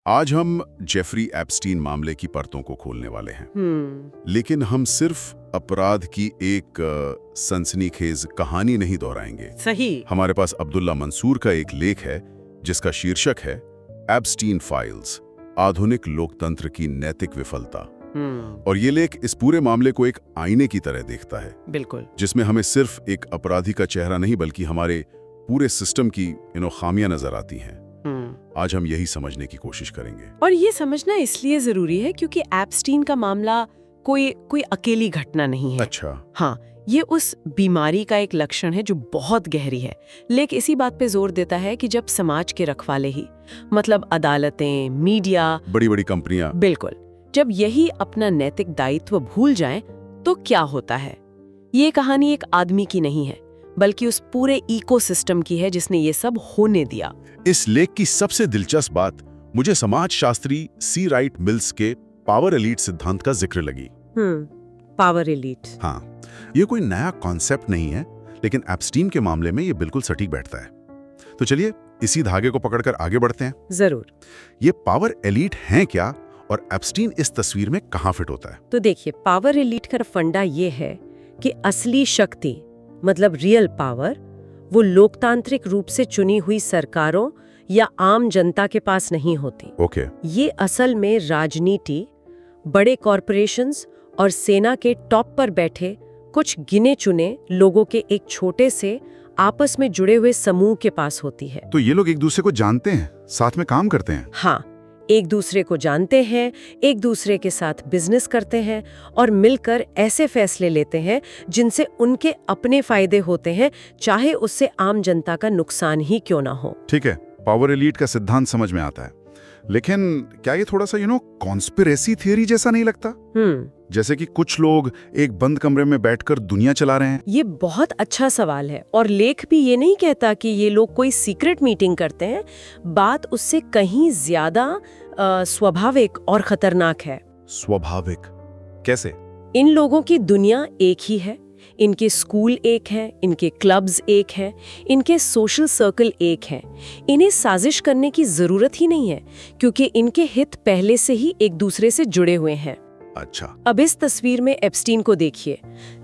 आज हम Jeffrey Epstein मामले की परतों को खोलने वाले हैं। लेकिन हम सिर्फ अपराध की एक सनसनीखेज कहानी नहीं दोहराएंगे। सही। हमारे पास अब्दुल्ला मंसूर का एक लेख है जिसका शीर्षक है एप्स्टीन फाइल्स, आधुनिक लोकतंत्र की नैतिक विफलता। और ये लेख इस पूरे मामले को एक आईने की तरह देखता है। बिल्कुल। जिसमें हमें सिर्फ एक अपराधी का चेहरा नहीं बल्कि हमारे पूरे सिस्टम की खामियां नजर आती हैं। आज हम यही समझने की कोशिश करेंगे। और ये समझना इसलिए जरूरी है क्योंकि एप्स्टीन का मामला कोई अकेली घटना नहीं है। अच्छा। हाँ, ये उस बीमारी का एक लक्षण है जो बहुत गहरी है। लेख इसी बात पे जोर देता है कि जब समाज के रखवाले ही, मतलब अदालतें, मीडिया, बड़ी बड़ी कंपनियां, बिल्कुल, जब यही अपना नैतिक दायित्व भूल जाएं, तो क्या होता है। ये कहानी एक आदमी की नहीं है बल्कि उस पूरे इकोसिस्टम की है जिसने ये सब होने दिया। इस लेख की सबसे दिलचस्प बात मुझे समाजशास्त्री सी राइट मिल्स के पावर एलीट सिद्धांत का जिक्र लगी। Power elite. हाँ, ये कोई नया कॉन्सेप्ट नहीं है, लेकिन एप्स्टीन के मामले में ये बिल्कुल सटीक बैठता है। तो चलिए इसी धागे को पकड़कर आगे बढ़ते हैं। जरूर। ये पावर एलीट हैं क्या और एप्स्टीन इस तस्वीर में कहां फिट होता है? तो देखिए, पावर एलीट का फंडा ये है कि असली शक्ति, मतलब रियल पावर, वो लोकतांत्रिक रूप से चुनी हुई सरकारों या आम जनता के पास नहीं होती। ओके। ये असल में राजनीति, बड़े कॉरपोरेशंस और सेना के टॉप पर बैठे कुछ गिने चुने लोगों के एक छोटे से आपस में जुड़े हुए समूह के पास होती है। तो ये लोग एक दूसरे को जानते हैं, साथ में काम करते हैं? हाँ, एक दूसरे को जानते हैं, एक दूसरे के साथ बिजनेस करते हैं और मिलकर ऐसे फैसले लेते हैं जिनसे उनके अपने फायदे होते हैं, चाहे उससे आम जनता का नुकसान ही क्यों ना हो। ठीक है, पावर एलीट का सिद्धांत समझ में आता है, लेकिन क्या ये थोड़ा सा कॉन्स्पिरेसी थियरी जैसा नहीं लगता? जैसे कि कुछ लोग एक बंद कमरे में बैठकर दुनिया चला रहे हैं। ये बहुत अच्छा सवाल है और लेख भी ये नहीं कहता कि ये लोग कोई सीक्रेट मीटिंग करते हैं। बात उससे कहीं ज्यादा स्वाभाविक और खतरनाक है। स्वाभाविक कैसे? इन लोगों की दुनिया एक ही है, इनके स्कूल एक हैं, इनके क्लब्स एक हैं, इनके सोशल सर्कल एक हैं। इन्हें साजिश करने की जरूरत ही नहीं है क्योंकि इनके हित पहले से ही एक दूसरे से जुड़े हुए हैं। अच्छा। अब इस तस्वीर में एप्स्टीन को देखिए।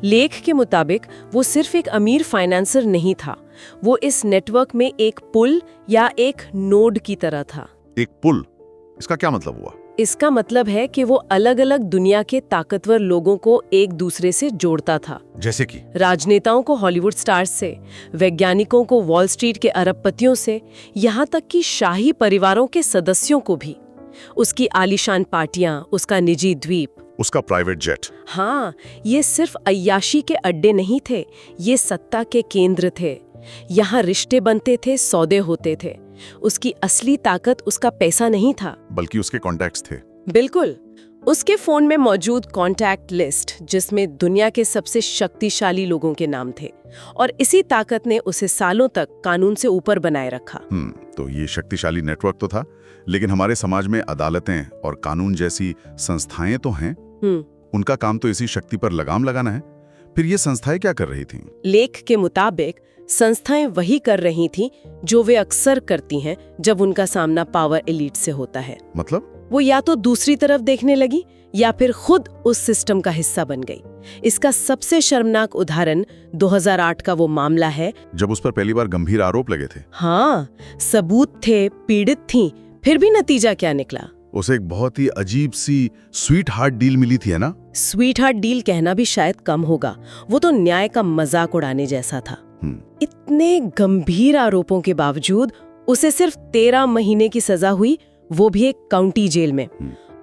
लेख के मुताबिक वो सिर्फ एक अमीर फाइनेंसर नहीं था, वो इस नेटवर्क में एक पुल या एक नोड की तरह था। एक पुल? इसका क्या मतलब हुआ? इसका मतलब है कि वो अलग अलग दुनिया के ताकतवर लोगों को एक दूसरे से जोड़ता था। जैसे कि राजनेताओं को हॉलीवुड स्टार्स से, वैज्ञानिकों को वॉल स्ट्रीट के अरबपतियों से, यहाँ तक कि शाही परिवारों के सदस्यों को भी। उसकी आलीशान पार्टियां, उसका निजी द्वीप, उसका प्राइवेट जेट। हाँ, ये सिर्फ अय्याशी के अड्डे नहीं थे, ये सत्ता के केंद्र थे। यहाँ रिश्ते बनते थे, सौदे होते थे। उसकी असली ताकत उसका पैसा नहीं था बल्कि उसके कॉन्टैक्ट्स थे। बिल्कुल, उसके फोन में मौजूद कॉन्टैक्ट लिस्ट जिसमें दुनिया के सबसे शक्तिशाली लोगों के नाम थे, और इसी ताकत ने उसे सालों तक कानून से ऊपर बनाए रखा। तो ये शक्तिशाली नेटवर्क तो था, लेकिन हमारे समाज में अदालतें और कानून जैसी संस्थाएं तो हैं। उनका काम तो इसी शक्ति पर लगाम लगाना है। फिर ये संस्थाएं क्या कर रही थीं? लेख के मुताबिक संस्थाएं वही कर रही थीं जो वे अक्सर करती हैं जब उनका सामना पावर एलीट से होता है। मतलब? वो या तो दूसरी तरफ देखने लगी या फिर खुद उस सिस्टम का हिस्सा बन गई। इसका सबसे शर्मनाक उदाहरण 2008 का वो मामला है जब उस पर पहली बार गंभीर आरोप लगे थे। हाँ, सबूत थे, पीड़ित थी, फिर भी नतीजा क्या निकला? उसे एक बहुत ही अजीब सी स्वीट हार्ट डील मिली थी, है ना? स्वीट हार्ट डील कहना भी शायद कम होगा, वो तो न्याय का मजाक उड़ाने जैसा था। इतने गंभीर आरोपों के बावजूद उसे सिर्फ 13 महीने की सजा हुई, वो भी एक काउंटी जेल में।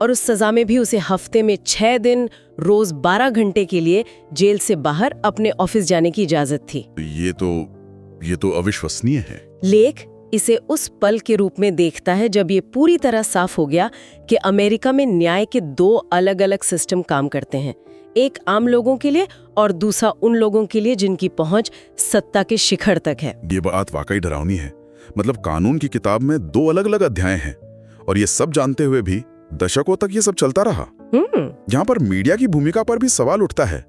और उस सजा में भी उसे हफ्ते में 6 दिन रोज 12 घंटे के लिए जेल से बाहर अपने ऑफिस जाने की इजाजत थी। ये तो अविश्वसनीय है। लेख इसे उस पल के रूप में देखता है जब ये पूरी तरह साफ हो गया कि अमेरिका में न्याय के 2 अलग-अलग सिस्टम काम करते हैं, एक आम लोगों के लिए और दूसरा उन लोगों के लिए जिनकी पहुंच सत्ता के शिखर तक है। ये बात वाकई डरावनी है। मतलब कानून की किताब में 2 अलग-अलग अध्याय हैं और ये सब जानते हुए भी दशकों तक ये सब चलता रहा। यहाँ पर मीडिया की भूमिका पर भी सवाल उठता है।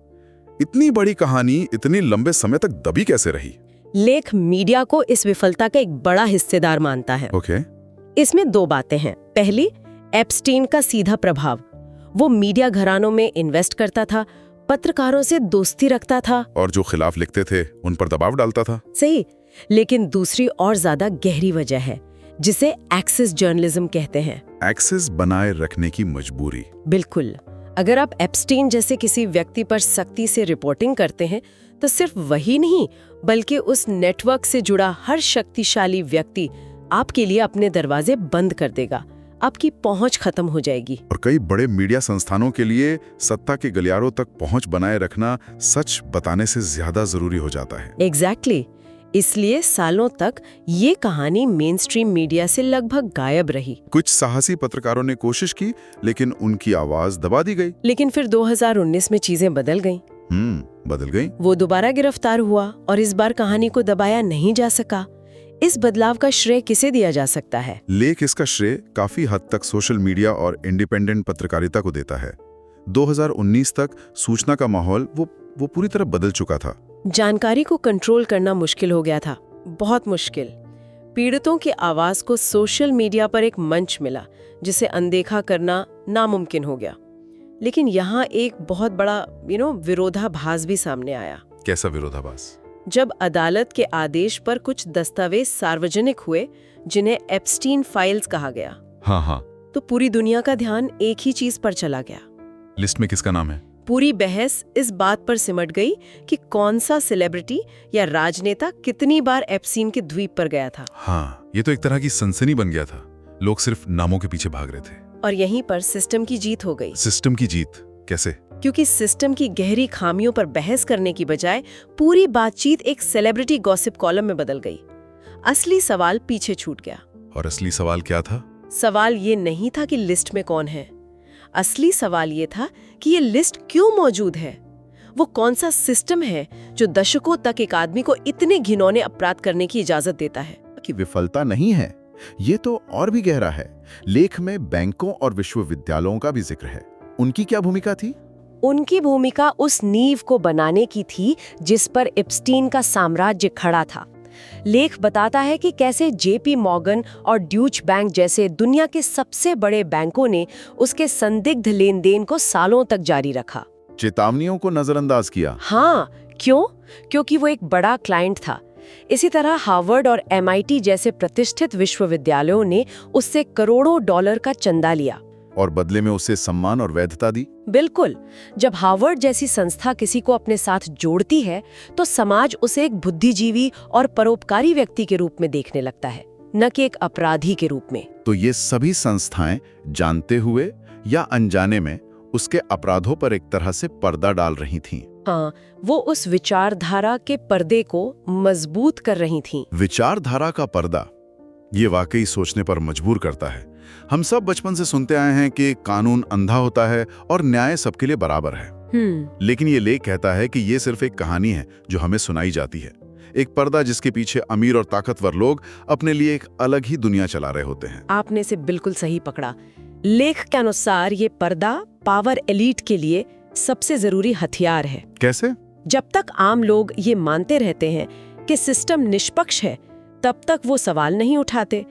इतनी बड़ी कहानी इतनी लंबे समय तक दबी कैसे रही? लेख मीडिया को इस विफलता का एक बड़ा हिस्सेदार मानता है। ओके। इसमें 2 बातें हैं। पहली, एप्स्टीन का सीधा प्रभाव, वो मीडिया घरानों में इन्वेस्ट करता था, पत्रकारों से दोस्ती रखता था और जो खिलाफ लिखते थे उन पर दबाव डालता था। सही, लेकिन दूसरी और ज्यादा गहरी वजह है जिसे एक्सेस जर्नलिज्म कहते हैं। एक्सेस बनाए रखने की मजबूरी। बिल्कुल, अगर आप एप्स्टीन जैसे किसी व्यक्ति पर सख्ती से रिपोर्टिंग करते हैं तो सिर्फ वही नहीं बल्कि उस नेटवर्क से जुड़ा हर शक्तिशाली व्यक्ति आपके लिए अपने दरवाजे बंद कर देगा, आपकी पहुंच खत्म हो जाएगी। और कई बड़े मीडिया संस्थानों के लिए सत्ता के गलियारों तक पहुंच बनाए रखना सच बताने से ज्यादा जरूरी हो जाता है। एग्जैक्टली, इसलिए सालों तक ये कहानी मेन स्ट्रीम मीडिया से लगभग गायब रही। कुछ साहसी पत्रकारों ने कोशिश की लेकिन उनकी आवाज दबा दी गई। लेकिन फिर 2019 में चीजें बदल गईं। बदल गई। वो दोबारा गिरफ्तार हुआ और इस बार कहानी को दबाया नहीं जा सका। इस बदलाव का श्रेय किसे दिया जा सकता है? लेख इसका श्रेय काफी हद तक सोशल मीडिया और इंडिपेंडेंट पत्रकारिता को देता है। 2019 तक सूचना का माहौल वो पूरी तरह बदल चुका था। जानकारी को कंट्रोल करना मुश्किल हो गया था, बहुत मुश्किल। पीड़ितों की आवाज को सोशल मीडिया पर एक मंच मिला जिसे अनदेखा करना नामुमकिन हो गया। लेकिन यहाँ एक बहुत बड़ा विरोधाभास भी सामने आया। कैसा विरोधाभास? जब अदालत के आदेश पर कुछ दस्तावेज सार्वजनिक हुए जिन्हें एप्स्टीन फाइल्स कहा गया, हाँ, तो पूरी दुनिया का ध्यान एक ही चीज पर चला गया। लिस्ट में किसका नाम है? पूरी बहस इस बात पर सिमट गई कि कौन सा सेलिब्रिटी या राजनेता कितनी बार एप्स्टीन के द्वीप पर गया था। हाँ, ये तो एक तरह की सनसनी बन गया था। लोग सिर्फ नामों के पीछे भाग रहे थे। और यहीं पर सिस्टम की जीत हो गई। सिस्टम की जीत कैसे? क्योंकि सिस्टम की गहरी खामियों पर बहस करने की बजाय पूरी बातचीत एक सेलिब्रिटी गॉसिप कॉलम में बदल गई। असली सवाल पीछे छूट गया। और असली सवाल क्या था? सवाल ये नहीं था कि लिस्ट में कौन है। असली सवाल ये था कि ये लिस्ट क्यों मौजूद है। वो कौन सा सिस्टम है जो दशकों तक एक आदमी को इतने घिनौने अपराध करने की इजाजत देता है? कि विफलता नहीं है, ये तो और भी गहरा है। लेख में बैंकों और विश्वविद्यालयों का भी जिक्र है। उनकी क्या भूमिका थी? उनकी भूमिका उस नींव को बनाने की थी जिस पर एप्स्टीन का साम्राज्य खड़ा था। लेख बताता है कि कैसे जेपी मॉर्गन और ड्यूच बैंक जैसे दुनिया के सबसे बड़े बैंकों ने उसके संदिग्ध लेन देन को सालों तक जारी रखा, चेतावनियों को नजरअंदाज किया। हाँ, क्यों? क्योंकि वो एक बड़ा क्लाइंट था। इसी तरह हार्वर्ड और MIT जैसे प्रतिष्ठित विश्वविद्यालयों ने उससे करोड़ों डॉलर का चंदा लिया और बदले में उसे सम्मान और वैधता दी। बिल्कुल, जब हार्वर्ड जैसी संस्था किसी को अपने साथ जोड़ती है तो समाज उसे एक बुद्धिजीवी और परोपकारी व्यक्ति के रूप में देखने लगता है, न कि एक अपराधी के रूप में। तो ये सभी संस्थाएं जानते हुए या अनजाने में उसके अपराधों पर एक तरह से पर्दा डाल रही थीं। हाँ, वो उस विचारधारा के पर्दे को मजबूत कर रही थीं। विचारधारा का पर्दा, ये वाकई सोचने पर मजबूर करता है। हम सब बचपन से सुनते आए हैं कि कानून अंधा होता है और न्याय सबके लिए बराबर है। लेकिन ये लेख कहता है कि ये सिर्फ एक कहानी है जो हमें सुनाई जाती है, एक पर्दा जिसके पीछे अमीर और ताकतवर लोग अपने लिए एक अलग ही दुनिया चला रहे होते हैं। आपने इसे बिल्कुल सही पकड़ा। लेख के अनुसार ये पर्दा पावर एलीट के लिए सबसे जरूरी हथियार है। कैसे? जब तक आम लोग ये मानते रहते हैं कि सिस्टम निष्पक्ष है, तब तक वो सवाल नहीं उठाते।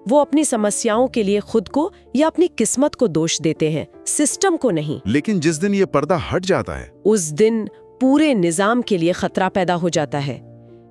वो अपनी समस्याओं के लिए खुद को या अपनी किस्मत को दोष देते हैं, सिस्टम को नहीं। लेकिन जिस दिन ये पर्दा हट जाता है, उस दिन पूरे निजाम के लिए खतरा पैदा हो जाता है।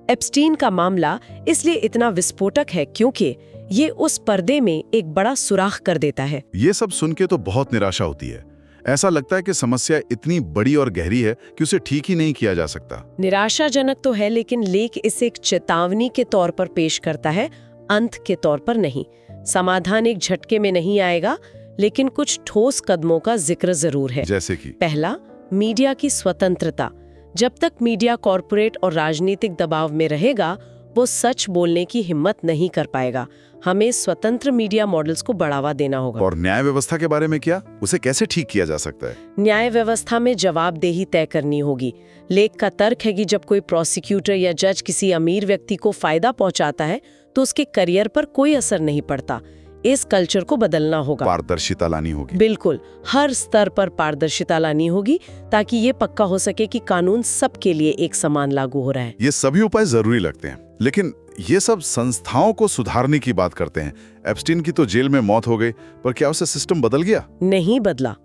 एप्स्टीन का मामला इसलिए इतना विस्फोटक है क्योंकि ये उस पर्दे में एक बड़ा सुराख कर देता है। ये सब सुन के तो बहुत निराशा होती है। ऐसा लगता है कि समस्या इतनी बड़ी और गहरी है कि उसे ठीक ही नहीं किया जा सकता। निराशाजनक तो है, लेकिन लेख इसे एक चेतावनी के तौर पर पेश करता है, अंत के तौर पर नहीं। समाधान एक झटके में नहीं आएगा, लेकिन कुछ ठोस कदमों का जिक्र जरूर है। जैसे कि पहला, मीडिया की स्वतंत्रता। जब तक मीडिया कॉरपोरेट और राजनीतिक दबाव में रहेगा, वो सच बोलने की हिम्मत नहीं कर पाएगा। हमें स्वतंत्र मीडिया मॉडल्स को बढ़ावा देना होगा। और न्याय व्यवस्था के बारे में क्या? उसे कैसे ठीक किया जा सकता है? न्याय व्यवस्था में जवाबदेही तय करनी होगी। लेख का तर्क है कि जब कोई प्रोसिक्यूटर या जज किसी अमीर व्यक्ति को फायदा पहुंचाता है तो उसके करियर पर कोई असर नहीं पड़ता। इस कल्चर को बदलना होगा। पारदर्शिता लानी होगी। बिल्कुल, हर स्तर पर पारदर्शिता लानी होगी ताकि ये पक्का हो सके कि कानून सबके लिए एक समान लागू हो रहा है। ये सभी उपाय जरूरी लगते हैं, लेकिन ये सब संस्थाओं को सुधारने की बात करते हैं। एप्स्टीन की तो जेल में मौत हो गई, पर क्या उससे सिस्टम बदल गया? नहीं बदला,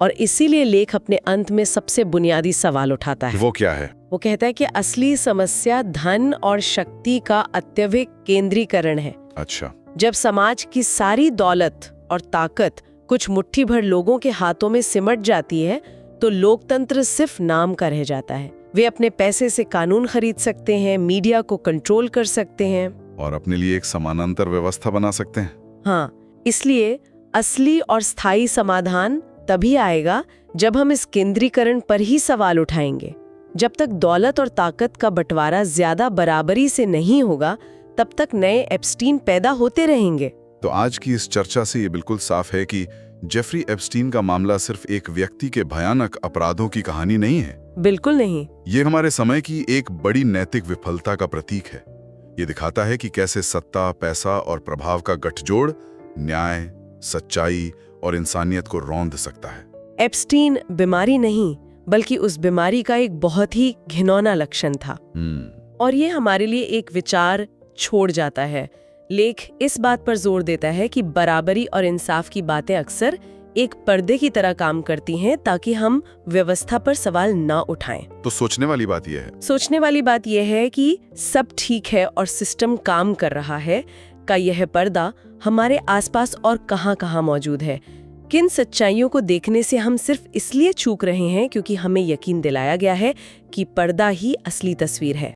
और इसीलिए लेख अपने अंत में सबसे बुनियादी सवाल उठाता है। वो क्या है? वो कहता है कि असली समस्या धन और शक्ति का अत्यधिक केंद्रीकरण है। अच्छा। जब समाज की सारी दौलत और ताकत कुछ मुट्ठी भर लोगों के हाथों में सिमट जाती है, तो लोकतंत्र सिर्फ नाम का रह जाता है। वे अपने पैसे से कानून खरीद सकते हैं, मीडिया को कंट्रोल कर सकते हैं और अपने लिए एक समानांतर व्यवस्था बना सकते हैं। हाँ, इसलिए असली और स्थायी समाधान तभी आएगा जब हम इस केंद्रीकरण पर ही सवाल उठाएंगे। जब तक दौलत और ताकत का बंटवारा ज्यादा बराबरी से नहीं होगा, तब तक नए एप्स्टीन पैदा होते रहेंगे। तो आज की इस चर्चा से ये बिल्कुल साफ है कि जेफरी एप्स्टीन का मामला सिर्फ एक व्यक्ति के भयानक अपराधों की कहानी नहीं है। बिल्कुल नहीं। ये हमारे समय की एक बड़ी नैतिक विफलता का प्रतीक है। ये दिखाता है कि कैसे सत्ता, पैसा और प्रभाव का गठजोड़ न्याय, सच्चाई और इंसानियत को रौंद सकता है। एप्स्टीन बीमारी नहीं, बल्कि उस बीमारी का एक बहुत ही घिनौना लक्षण था। और ये हमारे लिए एक विचार छोड़ जाता है। लेख इस बात पर जोर देता है कि बराबरी और इंसाफ की बातें अक्सर एक पर्दे की तरह काम करती हैं, ताकि हम व्यवस्था पर सवाल ना उठाएं। तो सोचने वाली बात यह है कि सब ठीक है और सिस्टम काम कर रहा है का यह पर्दा हमारे आसपास और कहां-कहां मौजूद है। किन सच्चाइयों को देखने से हम सिर्फ इसलिए चूक रहे हैं क्योंकि हमें यकीन दिलाया गया है कि पर्दा ही असली तस्वीर है।